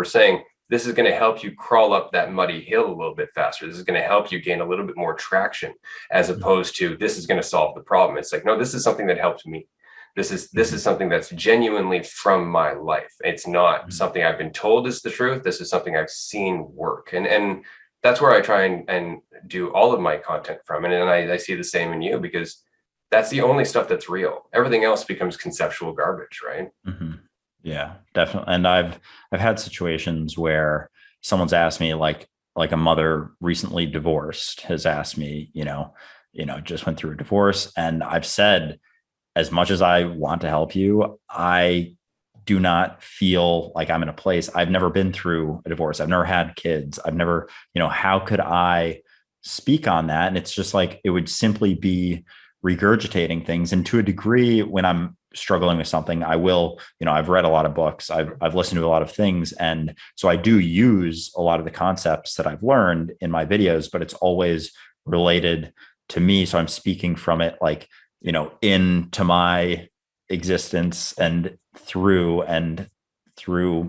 we're saying this is going to help you crawl up that muddy hill a little bit faster. This is going to help you gain a little bit more traction, as opposed to this is going to solve the problem. It's like, no, this is something that helped me. This is something that's genuinely from my life. It's not something I've been told is the truth. This is something I've seen work. And that's where I try and do all of my content from. And I see the same in you, because that's the only stuff that's real. Everything else becomes conceptual garbage, right? Mm-hmm. Yeah, definitely. And I've had situations where someone's asked me, like a mother recently divorced has asked me, just went through a divorce, and I've said, as much as I want to help you, I do not feel like I'm in a place. I've never been through a divorce. I've never had kids. I've never, how could I speak on that? And it's just like, it would simply be regurgitating things. And to a degree, when I'm struggling with something, I will, I've read a lot of books. I've listened to a lot of things. And so I do use a lot of the concepts that I've learned in my videos, but it's always related to me. So I'm speaking from it, like, into my existence and through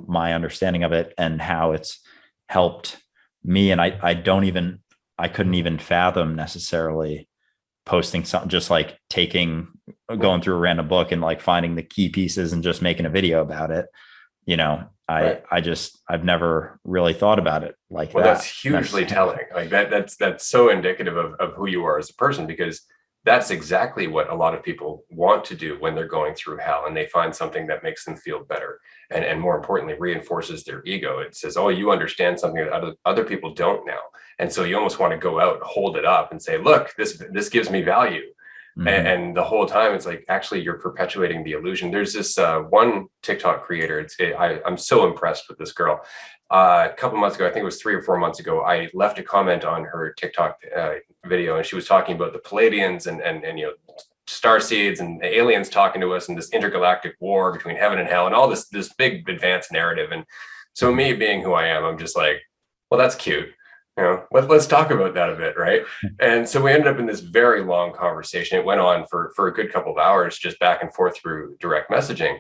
my understanding of it and how it's helped me. And I couldn't even fathom necessarily posting something, just like going through a random book and like finding the key pieces and just making a video about it. Right. I've never really thought about it like Well, that. that's hugely telling. Like that's so indicative of who you are as a person, because that's exactly what a lot of people want to do when they're going through hell, and they find something that makes them feel better, and more importantly reinforces their ego. It says, oh, you understand something that other people don't now, and so you almost want to go out, hold it up and say, look, this gives me value. Mm-hmm. And the whole time it's like, actually you're perpetuating the illusion. There's this one TikTok creator. I'm so impressed with this girl. A couple months ago, I think it was 3 or 4 months ago, I left a comment on her TikTok video, and she was talking about the Pleiadians and star seeds and the aliens talking to us, and this intergalactic war between heaven and hell, and all this big advanced narrative. And so me being who I am, I'm just like, well, that's cute. Let's talk about that a bit, right? And so we ended up in this very long conversation. It went on for a good couple of hours, just back and forth through direct messaging.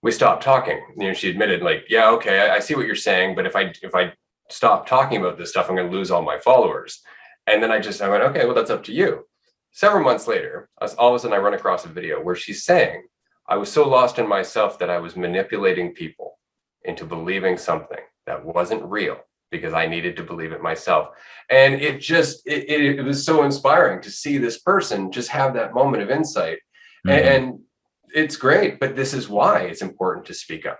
We stopped talking. She admitted, like, yeah, okay, I see what you're saying, but if I stop talking about this stuff, I'm going to lose all my followers. And then I went, okay, well, that's up to you. Several months later, all of a sudden I run across a video where she's saying, I was so lost in myself that I was manipulating people into believing something that wasn't real, because I needed to believe it myself. And it was so inspiring to see this person just have that moment of insight. Mm-hmm. And it's great, but this is why it's important to speak up.